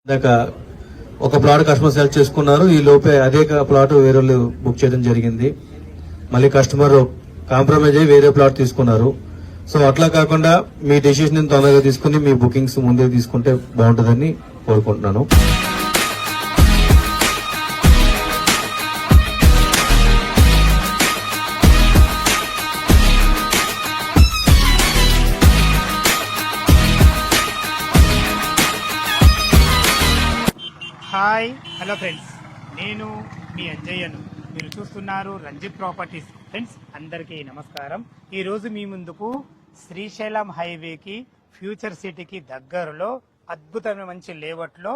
ఇందాక ఒక plot customer select చేసుకున్నారు, ఈ లోపే అదే ప్లాట్ వేరే వాళ్ళు బుక్ చేయడం జరిగింది. మళ్ళీ కస్టమర్ కాంప్రమైజ్ అయ్యి వేరే ప్లాట్ తీసుకున్నారు. సో అట్లా కాకుండా మీ డెసిషన్ తొందరగా తీసుకుని మీ బుకింగ్స్ ముందే తీసుకుంటే బాగుంటుందని కోరుకుంటున్నాను. హాయ్ హలో ఫ్రెండ్స్, నేను మీ అంజయ్యను. మీరు చూస్తున్నారు రంజిత్ ప్రాపర్టీస్. ఫ్రెండ్స్ అందరికీ నమస్కారం. ఈరోజు మీ ముందుకు శ్రీశైలం హైవేకి ఫ్యూచర్ సిటీకి దగ్గరలో అద్భుతమైన మంచి లేఅవుట్లో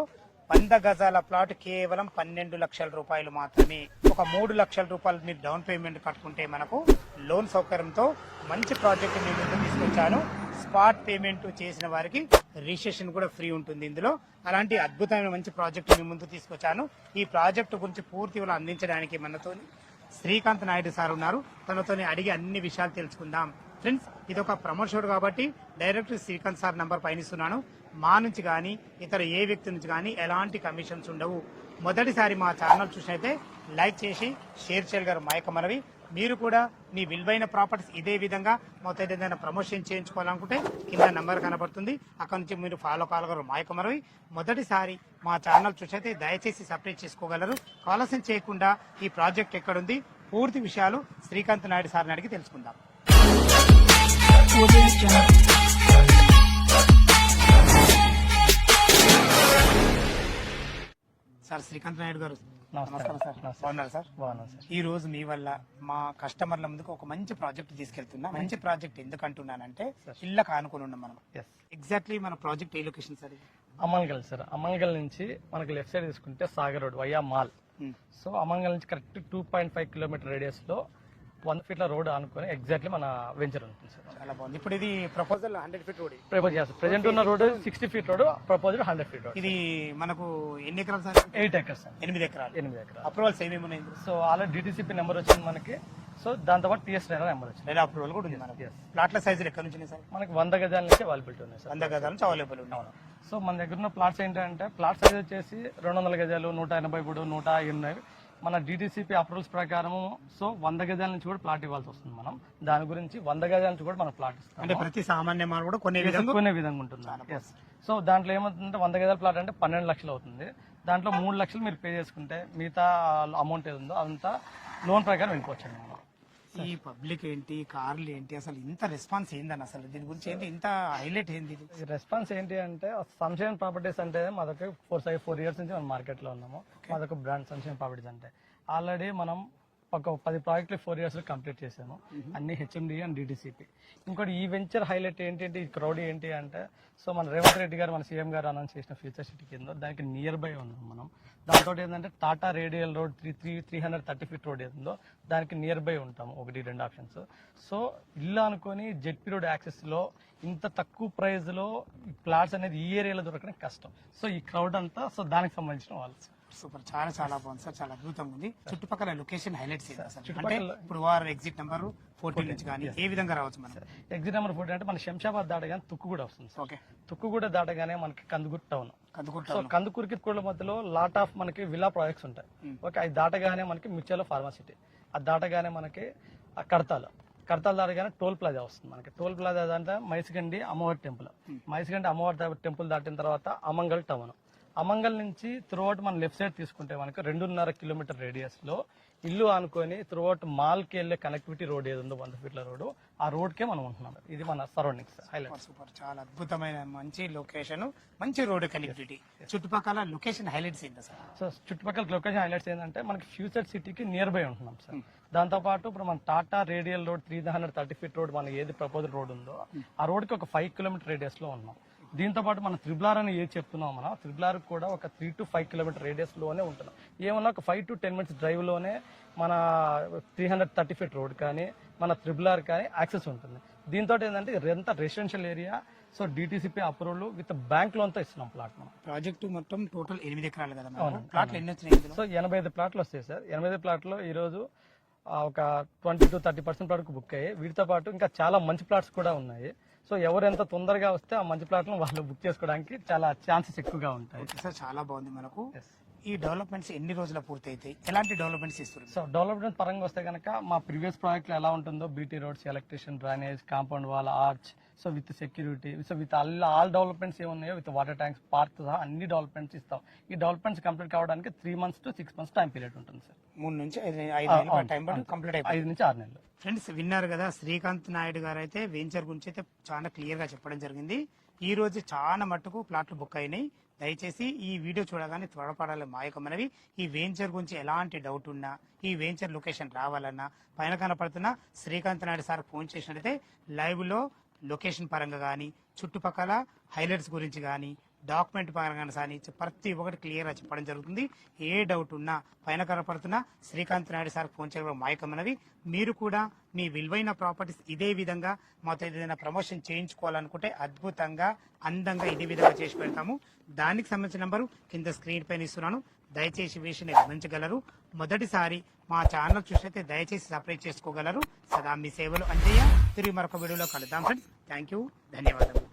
100 గజాల ప్లాట్ కేవలం 12 లక్షల రూపాయలు మాత్రమే. ఒక 3 లక్షల రూపాయలు మీరు డౌన్ పేమెంట్ కట్టుకుంటే మనకు లోన్ సౌకర్యంతో మంచి ప్రాజెక్ట్ మీ ముందు తీసుకొచ్చాను. స్పాట్ పేమెంట్ చేసిన వారికి రిజిస్ట్రేషన్ కూడా ఫ్రీ ఉంటుంది ఇందులో. అలాంటి అద్భుతమైన మంచి ప్రాజెక్ట్ మీ ముందు తీసుకొచ్చాను. ఈ ప్రాజెక్టు గురించి పూర్తి వివరాలు అందించడానికి మనతో శ్రీకాంత్ నాయుడు సార్ ఉన్నారు. తనతోని అడిగి అన్ని విషయాలు తెలుసుకుందాం. ఫ్రెండ్స్, ఇది ఒక ప్రమోషన్ కాబట్టి డైరెక్ట్ శ్రీకాంత్ సార్ నంబర్ పయనిస్తున్నాను. మా నుంచి కానీ ఇతర ఏ వ్యక్తి నుంచి కానీ ఎలాంటి కమిషన్స్ ఉండవు. మొదటిసారి మా ఛానల్ చూసినైతే లైక్ చేసి షేర్ చేయగలరు మా యొక్క మనవి. మీరు కూడా మీ విలువైన ప్రాపర్టీస్ ఇదే విధంగా మొత్తం ఏదైనా ప్రమోషన్ చేయించుకోవాలనుకుంటే కింద నెంబర్ కనబడుతుంది, అక్కడ నుంచి మీరు ఫాలో కాగలరు మా యొక్క మనవి. మొదటిసారి మా ఛానల్ చూసైతే దయచేసి సబ్స్క్రైబ్ చేసుకోగలరు. ఆలస్యం చేయకుండా ఈ ప్రాజెక్ట్ ఎక్కడుంది పూర్తి విషయాలు శ్రీకాంత్ నాయుడు సార్ని అడిగి తెలుసుకుందాం. సార్ శ్రీకాంత్ నాయుడు గారు నమస్కారం సార్. బాగున్నారు సార్? బాగున్నాను సార్. ఈ రోజు మీ వల్ల మా కస్టమర్ల ముందుకు ఒక మంచి ప్రాజెక్ట్ తీసుకెళ్తున్నా. మంచి ప్రాజెక్ట్ ఎందుకు అంటున్నానంటే ఇళ్ళకి ఆనుకుని ఉన్నాం మనం. ఎగ్జాక్ట్లీ మన ప్రాజెక్ట్ ఏ location sir? Amangal sir. Amangal నుంచి మనకి లెఫ్ట్ సైడ్ తీసుకుంటే Sagar road via Mal. So Amangal నుంచి కరెక్ట్ 2.5 కిలోమీటర్ రేడియస్ లో 100 ఫీట్ల రోడ్ అనుకుని ఎగ్జాక్ట్లీ మన వెంచర్ ఉంటుంది సార్. చాలా బాగుంది. ఇప్పుడు ఇది ప్రపోజల్ 100 ఫీట్ రోడ్ ప్రపోజ్ చేస్తారు. ప్రెజెంట్ ఉన్న road 60 feet road, proposal 100 feet road. ఇది మనకు ఎన్ని ఎకరాలు సార్? 8 acres sir. 8 ఎకరాలు. 8 ఎకరాలు. అప్రూవల్స్ ఏమేమి ఉన్నాయి? సో ఆల్రెడీ డిటిసిపి నెంబర్ వచ్చింది మనకి. సో దాంతో పాటు టీఎస్ నెంబర్ వచ్చింది. లేదా అప్రూవల్ కూడా ఉంది మనకి. ప్లాట్ల సైజులు ఎక్కడ నుంచి సార్? మనకి 100 గజాల నుంచి అవైలబిలిటీ ఉన్నాయి సార్. 100 గజాల నుంచి అవైలబుల్ ఉన్నాయి. సో మన దగ్గర ఉన్న ప్లాట్స్ ఏంటంటే ప్లాట్ సైజ్ వచ్చేసి 200 గజాలు, 183, 120 మన డిటిసిపి అప్రూవల్స్ ప్రకారం. సో 100 గజాల నుంచి కూడా ప్లాట్ ఇవ్వాల్సి వస్తుంది మనం. దాని గురించి 100 గజాల నుంచి కూడా మనం ప్లాట్ ఇస్తాం. అంటే ప్రతి సామాన్య మాల్ కూడా కొనే విధంగా ఉంటుంది. సో దాంట్లో ఏమవుతుందంటే 100 గజాల ప్లాట్ అంటే 12 లక్షలు అవుతుంది. దాంట్లో 3 లక్షలు మీరు పే చేసుకుంటే మిగతా అమౌంట్ ఏది ఉందో అదంతా లోన్ ప్రకారం వెళ్ళిపోవచ్చండి. ఈ పబ్లిక్ ఏంటి, కార్లు ఏంటి, అసలు ఇంత రెస్పాన్స్ ఏందని, అసలు దీని గురించి ఏంటి ఇంత హైలైట్ ఏంటి? రెస్పాన్స్ ఏంటి అంటే సంక్షేమ ప్రాపర్టీస్ అంటే మాదొక 4 ఇయర్స్ నుంచి మనం మార్కెట్ లో ఉన్నాము. మాదొక బ్రాండ్ సంక్షేమ ప్రాపర్టీస్ అంటే ఆల్రెడీ మనం ఒక 10 ప్రాజెక్టులు 4 ఇయర్స్ లో కంప్లీట్ చేసాము. అన్ని హెచ్ఎండి అండ్ డిటిసిపి. ఇంకోటి ఈ వెంచర్ హైలైట్ ఏంటి, ఈ క్రౌడ్ ఏంటి అంటే సో మన రేవంత్ రెడ్డి గారు, మన సీఎం గారు అనౌన్స్ చేసిన ఫ్యూచర్ సిటీ కింద దానికి నియర్ బై ఉన్నాం మనం. దాంతో ఏంటంటే Tata radial road 330 feet road ఏదో దానికి నియర్ బై ఉంటాము. 1-2 ఆప్షన్స్. సో ఇల్లు అనుకొని జెడ్పీ రోడ్ యాక్సెస్ లో ఇంత తక్కువ ప్రైస్ లో ప్లాట్స్ అనేది ఈ ఏరియాలో దొరకడం కష్టం. సో ఈ క్రౌడ్ అంతా సో దానికి సంబంధించిన వాళ్ళు. సూపర్, చాలా చాలా బాగుంది సార్, చాలా అద్భుతంగా ఉంది. చుట్టుపక్కల లొకేషన్ హైలైట్స్ అంటే ఇప్పుడు వారు ఎగ్జిట్ నెంబర్ 14 నుంచి కానీ ఏ విధంగా రావచ్చు మనం? ఎగ్జిట్ నెంబర్ 14 అంటే మన శంషాబాద్ దాటగానే తుక్కు కూడా వస్తుంది. ఓకే, తుక్కు కూడా దాటగానే మనకి కందుకూరు టౌన్. సో కందుకూరుకి కూడా మధ్యలో లాట్ ఆఫ్ మనకి విల్లా ప్రాజెక్ట్స్ ఉంటాయి. ఓకే, అది దాటగానే మనకి మిర్చాలో ఫార్మాసిటీ, అది దాటగానే మనకి కడతాలు దాటగానే టోల్ ప్లాజా వస్తుంది. మనకి టోల్ ప్లాజా అంటే మైసిగండి అమ్మవారి టెంపుల్. మైసిగండి అమ్మవారి టెంపుల్ దాటిన తర్వాత అమంగల్ టౌన్. అమంగల్ నుంచి త్రూఅవుట్ మన లెఫ్ట్ సైడ్ తీసుకుంటే మనకి 2.5 కిలోమీటర్ రేడియస్ లో ఇల్లు అనుకొని త్రూఅవుట్ మాల్ కి వెళ్ళే కనెక్టివిటీ రోడ్ ఏది ఉందో 100 ఫీట్ల రోడ్, ఆ రోడ్ కే మనం ఉంటున్నాం. ఇది మన సరౌండింగ్స్ హైలైట్. సూపర్, చాలా అద్భుతమైన మంచి లొకేషన్, మంచి రోడ్ కనెక్టివిటీ. చుట్టుపక్కల లొకేషన్ హైలైట్స్ ఏంటి సార్? సో చుట్టుపక్కల లొకేషన్ హైలైట్స్ ఏంటంటే మనకి ఫ్యూచర్ సిటీకి నియర్ బై ఉంటున్నాం సార్. దాంతో పాటు ఇప్పుడు మన Tata radial road 330 feet road మన ఏది ప్రపోజల్ రోడ్ ఉందో ఆ రోడ్ కి ఒక 5 కిలోమీటర్ రేడియస్ లో ఉన్నాం. దీంతో పాటు మన త్రిబులార్ అని ఏది చెప్తున్నాం మనం, త్రిబులార్ కూడా ఒక 3 to 5 కిలోమీటర్ రేడియస్ లోనే ఉంటున్నాం. ఏమన్నా ఒక 5 to 10 మినిట్స్ డ్రైవ్ లోనే మన 330 ఫీట్ రోడ్ కానీ మన త్రిబులార్ కానీ యాక్సెస్ ఉంటుంది. దీంతో ఏంటంటే ఎంత residential area. So DTCP approval with bank loan తో ఇస్తున్నాం ప్లాట్. మనం ప్రాజెక్ట్ మొత్తం టోటల్ 8 ఎకరాలు కదా, ప్లాట్లు ఎన్ని వచ్చినాయి? సో 85 ప్లాట్లు వస్తాయి సార్. 85 ప్లాట్లో ఈ రోజు ఒక 20 to 30% వరకు బుక్ అయ్యాయి. వీటితో పాటు ఇంకా చాలా మంచి ప్లాట్స్ కూడా ఉన్నాయి. సో ఎవరు ఎంత తొందరగా వస్తే ఆ మంచి ప్లాట్లను వాళ్ళు బుక్ చేసుకోవడానికి చాలా ఛాన్సెస్ ఎక్కువగా ఉంటాయి. ఓకే సార్, చాలా బాగుంది. మనకు ఈ డెవలప్మెంట్స్ ఎన్ని రోజుల పూర్తి అవుతాయి, ఎలాంటి డెవలప్మెంట్స్ ఇస్తారు? సో డెవలప్మెంట్ పరంగా వస్తే కనుక మా ప్రీవియస్ ప్రాజెక్ట్లో ఎలా ఉంటుందో BT roads, electrician, drainage, compound wall, arch, so with security, so with all developments ఏమున్నాయో విత్ వాటర్ ట్యాంక్స్, పార్క్ సహా అన్ని డెవలప్మెంట్స్ ఇస్తాం. ఈ డెవలప్మెంట్స్ కంప్లీట్ కావడానికి 3 months to 6 months time period ఉంటుంది సార్. 3 నుంచి 5 నెలలు టైం పడి కంప్లీట్ అయిపోయింది. 5 నుంచి 6 నెలలు. ఫ్రెండ్స్ విన్నారు కదా, శ్రీకాంత్ నాయుడు గారు అయితే వెంచర్ గురించి అయితే చాలా క్లియర్ గా చెప్పడం జరిగింది. ఈ రోజు చాలా మట్టుకు ప్లాట్లు బుక్ అయినాయి. దయచేసి ఈ వీడియో చూడగానే త్వరపడాలి మా యొక్క మనవి. ఈ వెంచర్ గురించి ఎలాంటి డౌట్ ఉన్నా, ఈ వెంచర్ లొకేషన్ రావాలన్నా, పైన కనపడుతున్న శ్రీకాంత్ నాయుడు సార్ ఫోన్ చేసినట్టయితే లైవ్ లో లొకేషన్ పరంగా కానీ, చుట్టుపక్కల హైలైట్స్ గురించి కానీ, డాక్యుమెంట్ పరంగా కానీ ప్రతి ఒక్కటి క్లియర్ గా చెప్పడం జరుగుతుంది. ఏ డౌట్ ఉన్నా పైన కనపడుతున్న శ్రీకాంత్ నాయుడు సార్ ఫోన్ చేయడం మా యొక్క మనవి. మీరు కూడా మీ విలువైన ప్రాపర్టీస్ ఇదే విధంగా మాతో ఏదైనా ప్రమోషన్ చేయించుకోవాలనుకుంటే అద్భుతంగా, అందంగా ఇదే విధంగా చేసి పెడతాము. దానికి సంబంధించిన నంబరు కింద స్క్రీన్ పైన ఇస్తున్నాను. దయచేసి విషయాన్ని గమనించగలరు. మొదటిసారి మా ఛానల్ చూసినైతే దయచేసి సబ్స్క్రైబ్ చేసుకోగలరు. సదా మీ సేవలు అంజయ్య. తిరిగి మరొక వీడియోలో కలుద్దాం ఫ్రెండ్స్. థ్యాంక్ యూ, ధన్యవాదాలు.